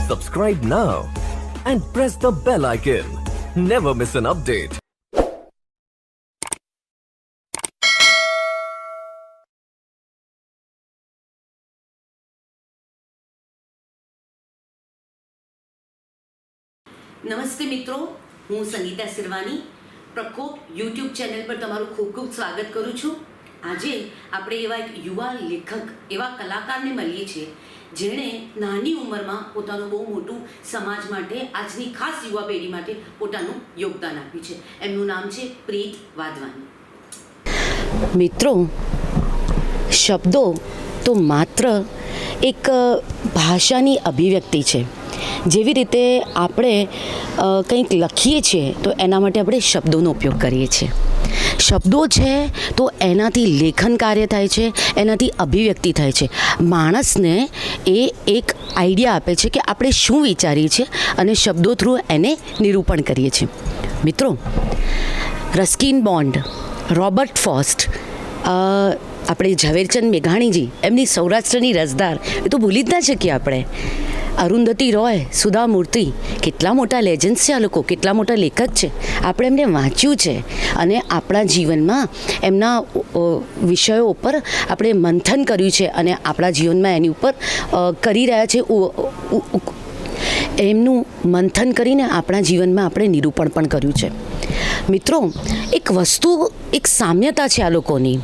Subscribe now and press the bell icon. Never miss an update. નમસ્તે મિત્રો, હું સંગીતા સિરવાની પ્રકોપ યુટ્યુબ ચેનલ પર તમારું ખૂબ ખૂબ સ્વાગત કરું છું. આજે આપણે એવા એક યુવા લેખક, એવા કલાકારને મળીએ છીએ જેણે નાની ઉંમરમાં પોતાનું બહુ મોટું સમાજ માટે, આજની ખાસ યુવા પેઢી માટે પોતાનું યોગદાન આપ્યું છે. એમનું નામ છે પ્રીત વાધવાની. મિત્રો, શબ્દો તો માત્ર એક ભાષાની અભિવ્યક્તિ છે. જેવી રીતે આપણે કંઈક લખીએ છીએ તો એના માટે આપણે શબ્દોનો ઉપયોગ કરીએ છીએ. શબ્દો છે તો એનાથી લેખન કાર્ય થાય છે, એનાથી અભિવ્યક્તિ થાય છે. માણસને એ એક આઈડિયા આપે છે કે આપણે શું વિચારીએ છીએ અને શબ્દો થ્રુ એને નિરૂપણ કરીએ છીએ. મિત્રો, રસ્કિન બોન્ડ, રોબર્ટ ફ્રોસ્ટ, આપણે ઝવેરચંદ મેઘાણીજી, એમની સૌરાષ્ટ્રની રસધાર, એ તો ભૂલી જ ના શકીએ આપણે. અરુંધતી રોય, સુધા મૂર્તિ, કેટલા મોટા લેજન્ડ્સ છે આ લોકો, કેટલા મોટા લેખક છે. આપણે એમને વાંચ્યું છે અને આપણા જીવનમાં એમના વિષયો ઉપર આપણે મંથન કર્યું છે અને આપણા જીવનમાં એની ઉપર કરી રહ્યા છે. એમનું મંથન કરીને આપણા જીવનમાં આપણે નિરૂપણ પણ કર્યું છે. મિત્રો, એક વસ્તુ, એક સામ્યતા છે આ લોકોની.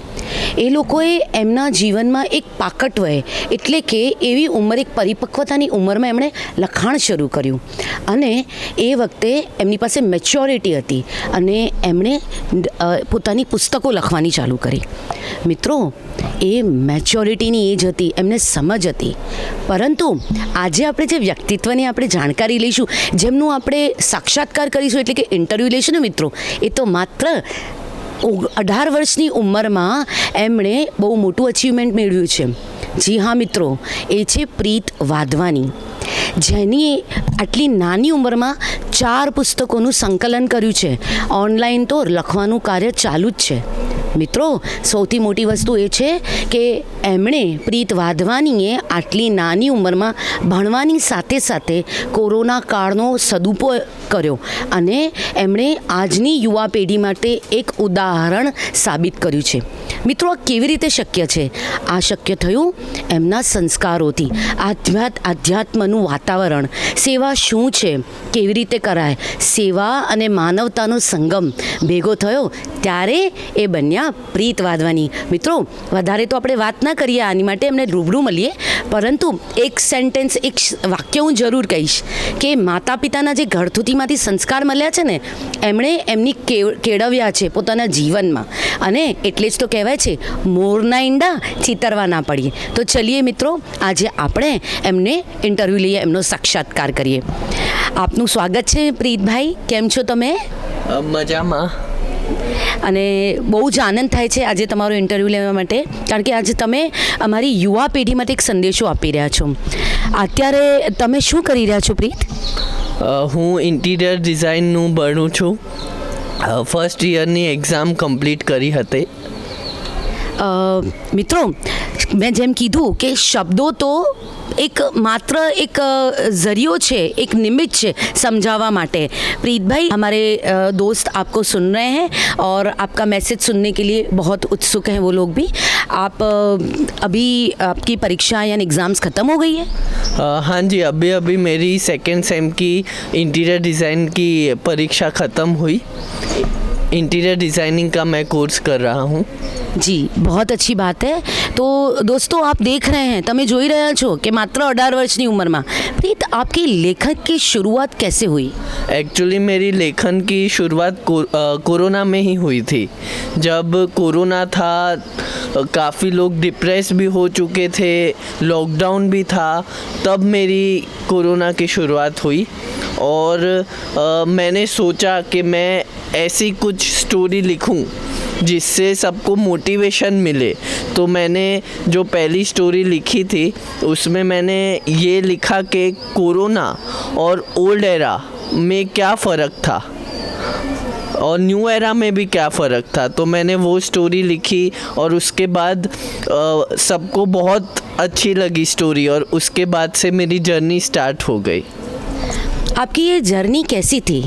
એ લોકોએ એમના જીવનમાં એક પાકટ વયે, એટલે કે એવી ઉંમર, એક પરિપક્વતાની ઉંમરમાં એમણે લખાણ શરૂ કર્યું અને એ વખતે એમની પાસે મેચ્યોરિટી હતી અને એમણે પોતાની પુસ્તકો લખવાની ચાલુ કરી. મિત્રો, એ મેચ્યોરિટીની એજ હતી, એમને સમજ હતી. પરંતુ આજે આપણે જે વ્યક્તિત્વની આપણે જાણકારી લઈશું, જેમનું આપણે સાક્ષાત્કાર કરીશું, એટલે કે ઇન્ટરવ્યૂ લઈશું ને મિત્રો, એ તો માત્ર 18 વર્ષની ઉંમરમાં એમણે બહુ મોટું અચીવમેન્ટ મેળવ્યું છે. જી હા મિત્રો, એ છે પ્રીત વાધવાની, જેની આટલી નાની ઉંમરમાં 4 પુસ્તકોનું સંકલન કર્યું છે. ઓનલાઈન તો લખવાનું કાર્ય ચાલુ જ છે. મિત્રો, સૌથી મોટી વસ્તુ એ છે કે એમણે, પ્રીત વાધવાનીએ આટલી નાની ઉંમરમાં ભણવાની સાથે સાથે કોરોના કાળનો સદુપયોગ કર્યો અને એમણે આજની યુવા પેઢી માટે એક ઉદાહરણ સાબિત કર્યું છે. મિત્રો, આ કેવી રીતે શક્ય છે? આ શક્ય થયું એમના સંસ્કારોથી. આધ્યાત્મનું વાતાવરણ, સેવા શું છે, કેવી રીતે કરાય, સેવા અને માનવતાનો સંગમ ભેગો થયો ત્યારે એ બન્યા પ્રીત વાધવાની. મિત્રો, વધારે તો આપણે વાત ના કરીએ આની માટે, એમને રૂબરૂ મળીએ. પરંતુ એક સેન્ટેન્સ, એક વાક્ય હું જરૂર કહીશ કે માતા પિતાના જે ઘરથુથીમાંથી સંસ્કાર મળ્યા છે ને, એમણે એમની કેળવ્યા છે પોતાના જીવનમાં. અને એટલે જ તો કહેવાય છે, મોરના ઈંડા ચીતરવા ના પડીએ. તો ચલીએ મિત્રો, આજે આપણે એમને ઇન્ટરવ્યૂ લઈએ, એમનો સાક્ષાત્કાર કરીએ. આપનું સ્વાગત છે પ્રીતભાઈ. કેમ છો તમે? મજામાં. અને બહુ જ આનંદ થાય છે આજે તમારો ઇન્ટરવ્યૂ લેવા માટે, કારણ કે આજે તમે અમારી યુવા પેઢી માટે એક સંદેશો આપી રહ્યા છો. અત્યારે તમે શું કરી રહ્યા છો પ્રીત? હું ઇન્ટિરિયર ડિઝાઇનનું ભણું છું. ફર્સ્ટ યરની એક્ઝામ કમ્પ્લીટ કરી હતી. મિત્રો, મેં જેમ કીધું કે શબ્દો તો एक मात्र एक ज़रियो छे, एक निमित्त छे समझावा माटे. प्रीत भाई, हमारे दोस्त आपको सुन रहे हैं और आपका मैसेज सुनने के लिए बहुत उत्सुक हैं वो लोग भी. आप अभी आपकी परीक्षा यानी एग्ज़ाम्स ख़त्म हो गई है? हाँ जी, अभी मेरी सेकेंड सेम की इंटीरियर डिज़ाइन की परीक्षा ख़त्म हुई. इंटीरियर डिज़ाइनिंग का मैं कोर्स कर रहा हूँ. जी, बहुत अच्छी बात है. तो दोस्तों, आप देख रहे हैं, તમે જોઈ રહ્યા છો કે માત્ર 18 વર્ષની ઉંમરમાં પ્રીત, आपकी लेखन की शुरुआत कैसे हुई? एक्चुअली मेरी लेखन की शुरुआत कोरोना में ही हुई थी. जब कोरोना था, काफ़ी लोग डिप्रेस भी हो चुके थे, लॉकडाउन भी था, तब मेरी कोरोना की शुरुआत हुई. और मैंने सोचा कि मैं ऐसी कुछ स्टोरी लिखूं जिससे सबको मोटिवेशन मिले. तो मैंने जो पहली स्टोरी लिखी थी उसमें मैंने ये लिखा कि कोरोना और ओल्ड एरा में क्या फ़र्क था और न्यू एरा में भी क्या फ़र्क था. तो मैंने वो स्टोरी लिखी और उसके बाद सबको बहुत अच्छी लगी स्टोरी और उसके बाद से मेरी जर्नी स्टार्ट हो गई। आपकी ये जर्नी कैसी थी?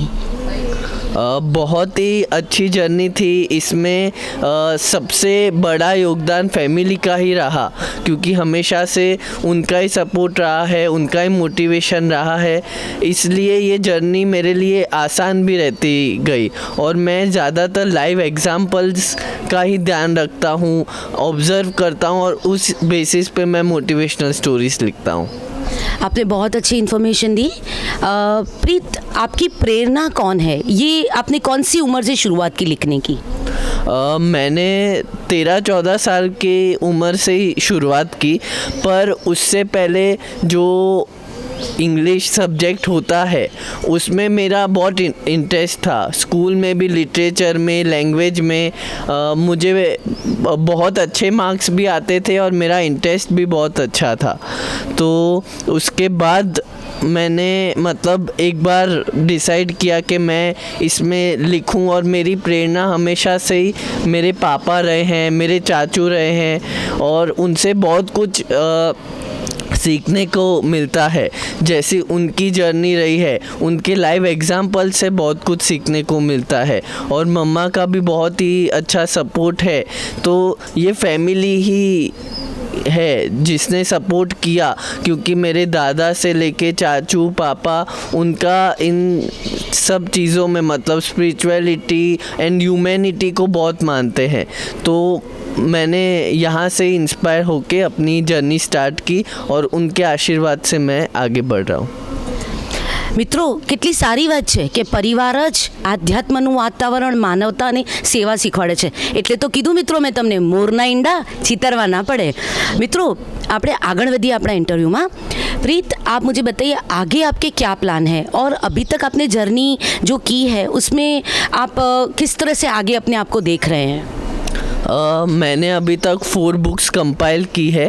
बहुत ही अच्छी जर्नी थी। इसमें सबसे बड़ा योगदान फैमिली का ही रहा, क्योंकि हमेशा से उनका ही सपोर्ट रहा है, उनका ही मोटिवेशन रहा है। इसलिए ये जर्नी मेरे लिए आसान भी रहती गई और मैं ज़्यादातर लाइव एग्जाम्पल्स का ही ध्यान रखता हूँ, ऑब्ज़र्व करता हूँ और उस बेसिस पे मैं मोटिवेशनल स्टोरीज़ लिखता हूँ। आपने बहुत अच्छी इन्फॉर्मेशन दी। प्रीत, आपकी प्रेरणा कौन है? ये आपने कौन सी उम्र से शुरुआत की लिखने की? मैंने 13-14 साल की उम्र से ही शुरुआत की, पर उससे पहले जो इंग्लिश सब्जेक्ट होता है उसमें मेरा बहुत इंटरेस्ट था। स्कूल में भी लिटरेचर में, लैंग्वेज में मुझे बहुत अच्छे मार्क्स भी आते थे और मेरा इंटरेस्ट भी बहुत अच्छा था। तो उसके बाद मैंने एक बार डिसाइड किया कि मैं इसमें लिखूं और मेरी प्रेरणा हमेशा से ही मेरे पापा रहे हैं, मेरे चाचू रहे हैं और उनसे बहुत कुछ सीखने को मिलता है। जैसी उनकी जर्नी रही है, उनके लाइव एग्जाम्पल से बहुत कुछ सीखने को मिलता है और मम्मा का भी बहुत ही अच्छा सपोर्ट है। तो ये फैमिली ही है जिसने सपोर्ट किया, क्योंकि मेरे दादा से लेके चाचू, पापा, उनका इन सब चीज़ों में स्पिरिचुअलिटी एंड ह्यूमैनिटी को बहुत मानते हैं। तो मैंने यहाँ से इंस्पायर होके अपनी जर्नी स्टार्ट की और उनके आशीर्वाद से मैं आगे बढ़ रहा हूँ। મિત્રો, કેટલી સારી વાત છે કે પરિવાર જ આધ્યાત્મનું વાતાવરણ, માનવતા અને સેવા શીખવાડે છે. એટલે તો કીધું મિત્રો મેં તમને, મોરના ઈંડા ચિતરવા ના પડે. મિત્રો, આપણે આગળ વધીએ આપણા ઇન્ટરવ્યૂમાં. प्रीत, आप मुझे बताइए आगे आपके क्या प्लान है और अभी तक आपने जर्नी जो की है उसमें आप किस तरह से आगे अपने आप को देख रहे हैं? मैंने अभी तक 4 बुक्स कंपाइल की है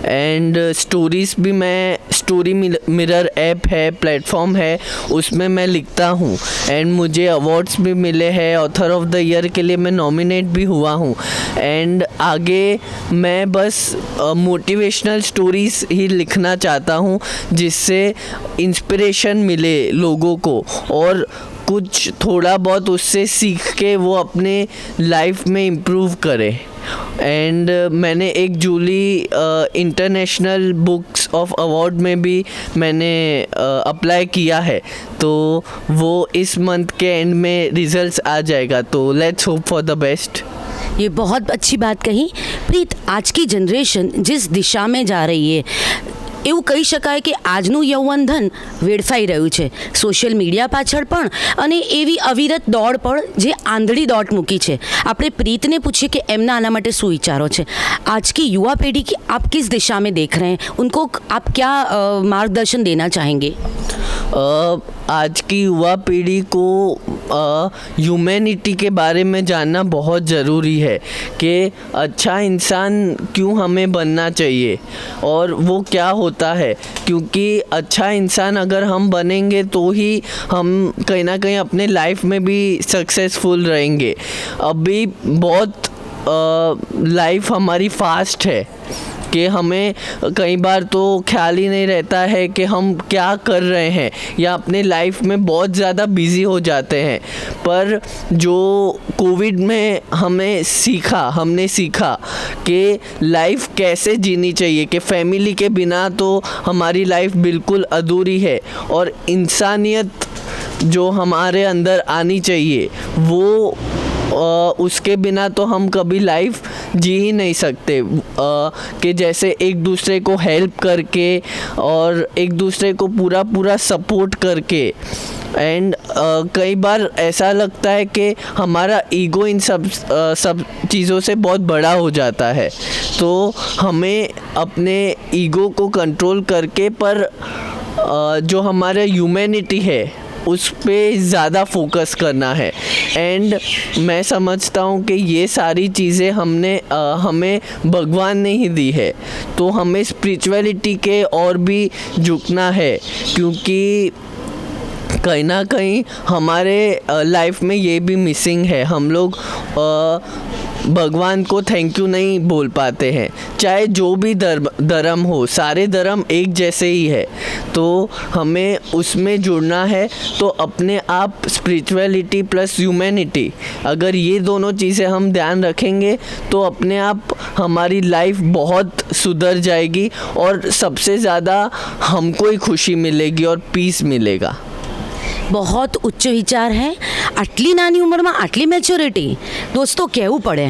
एंड स्टोरीज़ भी मैं स्टोरी मिरर ऐप है, प्लेटफॉर्म है, उसमें मैं लिखता हूँ एंड मुझे अवार्ड्स भी मिले हैं। ऑथर ऑफ द ईयर के लिए मैं नॉमिनेट भी हुआ हूँ एंड आगे मैं बस मोटिवेशनल स्टोरीज़ ही लिखना चाहता हूँ जिससे इंस्पिरेशन मिले लोगों को और कुछ थोड़ा बहुत उससे सीख के वो अपने लाइफ में इम्प्रूव करे। एंड मैंने एक जूली इंटरनेशनल बुक्स ऑफ अवार्ड में भी मैंने अप्लाई किया है, तो वो इस मंथ के एंड में रिजल्ट्स आ जाएगा। तो let's hope for the best. ये बहुत अच्छी बात कही प्रीत। आज की जनरेशन जिस दिशा में जा रही है, એવું કહી શકાય કે આજનું યૌવન ધન વેડફાઈ રહ્યું છે સોશિયલ મીડિયા પાછળ પણ અને એવી અવિરત દોડ પણ જે આંધળી દોટ મૂકી છે. આપણે પ્રીતને પૂછીએ કે એમના આના માટે શું વિચારો છે. आज की युवा पीढ़ी की आप किस दिशा में देख रहे हैं, उनको आप क्या मार्गदर्शन देना चाहेंगे? आज की युवा पीढ़ी को ह्यूमैनिटी के बारे में जानना बहुत ज़रूरी है कि अच्छा इंसान क्यों हमें बनना चाहिए और वो क्या होता है, क्योंकि अच्छा इंसान अगर हम बनेंगे तो ही हम कहीं ना कहीं अपने लाइफ में भी सक्सेसफुल रहेंगे। अभी बहुत लाइफ हमारी फास्ट है कि हमें कई बार तो ख्याल ही नहीं रहता है कि हम क्या कर रहे हैं या अपने लाइफ में बहुत ज़्यादा बिज़ी हो जाते हैं। पर जो कोविड में हमने सीखा कि लाइफ कैसे जीनी चाहिए, कि फैमिली के बिना तो हमारी लाइफ बिल्कुल अधूरी है और इंसानियत जो हमारे अंदर आनी चाहिए वो उसके बिना तो हम कभी लाइफ जी ही नहीं सकते। कि जैसे एक दूसरे को हेल्प करके और एक दूसरे को पूरा सपोर्ट करके। एंड कई बार ऐसा लगता है कि हमारा ईगो इन सब चीज़ों से बहुत बड़ा हो जाता है, तो हमें अपने ईगो को कंट्रोल करके पर जो हमारा ह्यूमैनिटी है उस पे ज़्यादा फोकस करना है। एंड मैं समझता हूँ कि ये सारी चीज़ें हमें भगवान ने ही दी है, तो हमें स्पिरिचुअलिटी के और भी झुकना है, क्योंकि कहीं ना कहीं हमारे लाइफ में ये भी मिसिंग है। हम लोग भगवान को थैंक यू नहीं बोल पाते हैं। चाहे जो भी धर्म हो, सारे धर्म एक जैसे ही है, तो हमें उसमें जुड़ना है। तो अपने आप स्पिरिचुअलिटी प्लस ह्यूमैनिटी, अगर ये दोनों चीज़ें हम ध्यान रखेंगे तो अपने आप हमारी लाइफ बहुत सुधर जाएगी और सबसे ज़्यादा हमको ही खुशी मिलेगी और पीस मिलेगा। बहुत ઉચ્ચ વિચાર હે। આટલી નાની ઉંમરમાં આટલી મેચ્યોરિટી, दोस्तों કહેવું પડે।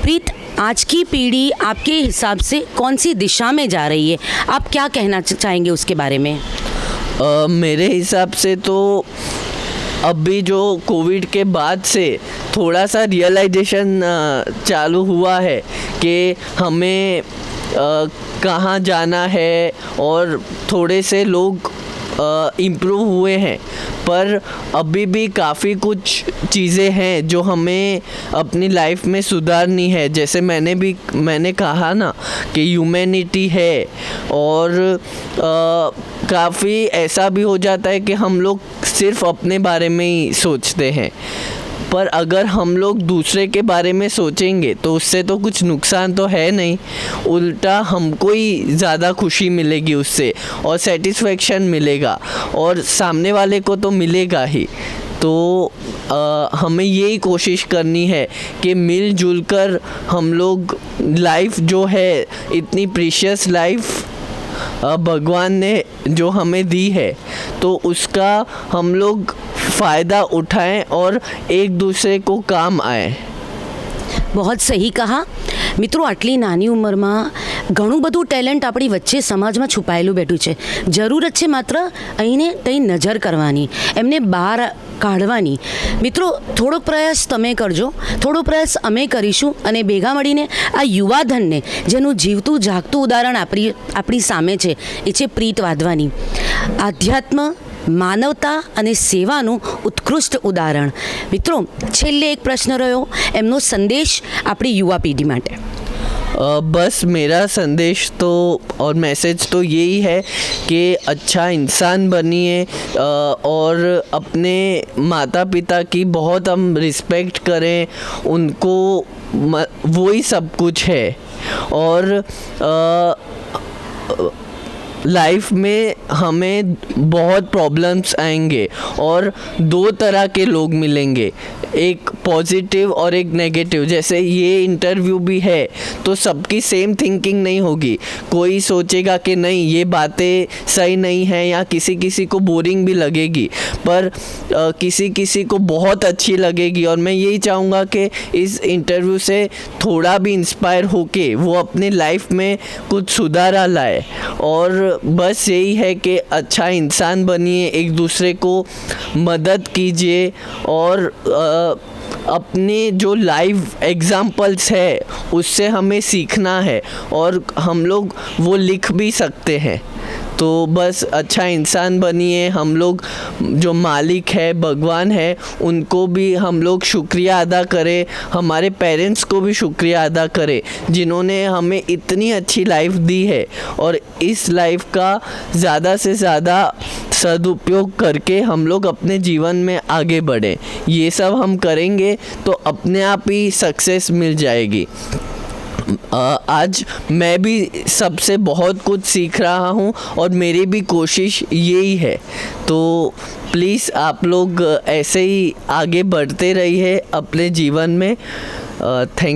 प्रीत, आज की पीढ़ी आपके हिसाब से कौन सी दिशा में जा रही है? आप क्या कहना चाहेंगे उसके बारे में? मेरे हिसाब से तो अभी जो कोविड के बाद से थोड़ा सा रियलाइजेशन चालू हुआ है कि हमें कहाँ जाना है, और थोड़े से लोग इम्प्रूव हुए हैं, पर अभी भी काफ़ी कुछ चीज़ें हैं जो हमें अपनी लाइफ में सुधारनी है। जैसे मैंने कहा ना कि ह्यूमैनिटी है, और काफ़ी ऐसा भी हो जाता है कि हम लोग सिर्फ अपने बारे में ही सोचते हैं, पर अगर हम लोग दूसरे के बारे में सोचेंगे तो उससे तो कुछ नुकसान तो है नहीं, उल्टा हमको ही ज़्यादा खुशी मिलेगी उससे, और सेटिस्फेक्शन मिलेगा, और सामने वाले को तो मिलेगा ही। तो हमें यही कोशिश करनी है कि मिलजुल कर हम लोग लाइफ जो है, इतनी प्रीशियस लाइफ भगवान ने जो हमें दी है, तो उसका हम लोग फ़ायदा उठाएं और एक दूसरे को काम आए। बहुत સહી કહા મિત્રો। આટલી નાની ઉંમરમાં ઘણું બધું ટેલેન્ટ આપણી વચ્ચે સમાજમાં છુપાયેલું બેઠું છે। જરૂરત છે માત્ર અહીંને ત્યાં નજર કરવાની, એમને બહાર કાઢવાની। મિત્રો, થોડોક પ્રયાસ તમે કરજો, થોડો પ્રયાસ અમે કરીશું, અને ભેગા મળીને આ યુવાધનને, જેનું જીવતું જાગતું ઉદાહરણ આપણી સામે છે, એ છે પ્રીત વાધવાની। આધ્યાત્મ, માનવતા અને સેવાનું ઉત્કૃષ્ટ ઉદાહરણ। મિત્રો, છેલ્લે એક પ્રશ્ન રહ્યો, એમનો સંદેશ આપણી યુવા પેઢી માટે। बस मेरा संदेश तो और मैसेज तो यही है कि अच्छा इंसान बनिए, और अपने माता पिता की बहुत हम रिस्पेक्ट करें, उनको वो ही सब कुछ है। और लाइफ में हमें बहुत प्रॉब्लम्स आएंगे, और दो तरह के लोग मिलेंगे, एक पॉजिटिव और एक नेगेटिव। जैसे ये इंटरव्यू भी है तो सबकी सेम थिंकिंग नहीं होगी, कोई सोचेगा कि नहीं ये बातें सही नहीं है, या किसी किसी को बोरिंग भी लगेगी, पर किसी किसी को बहुत अच्छी लगेगी। और मैं यही चाहूँगा कि इस इंटरव्यू से थोड़ा भी इंस्पायर होके वो अपनी लाइफ में कुछ सुधारा लाए, और बस यही है कि अच्छा इंसान बनिए, एक दूसरे को मदद कीजिए, और अपने जो लाइव एग्जाम्पल्स है उससे हमें सीखना है, और हम लोग वो लिख भी सकते हैं। तो बस अच्छा इंसान बनिए। हम लोग जो मालिक है, भगवान है, उनको भी हम लोग शुक्रिया अदा करें, हमारे पेरेंट्स को भी शुक्रिया अदा करें जिन्होंने हमें इतनी अच्छी लाइफ दी है, और इस लाइफ का ज़्यादा से ज़्यादा सदुपयोग करके हम लोग अपने जीवन में आगे बढ़ें। ये सब हम करेंगे तो अपने आप ही सक्सेस मिल जाएगी। आज मैं भी सबसे बहुत कुछ सीख रहा हूँ, और मेरी भी कोशिश यही है। तो प्लीज़ आप लोग ऐसे ही आगे बढ़ते रहिए अपने जीवन में। थैंक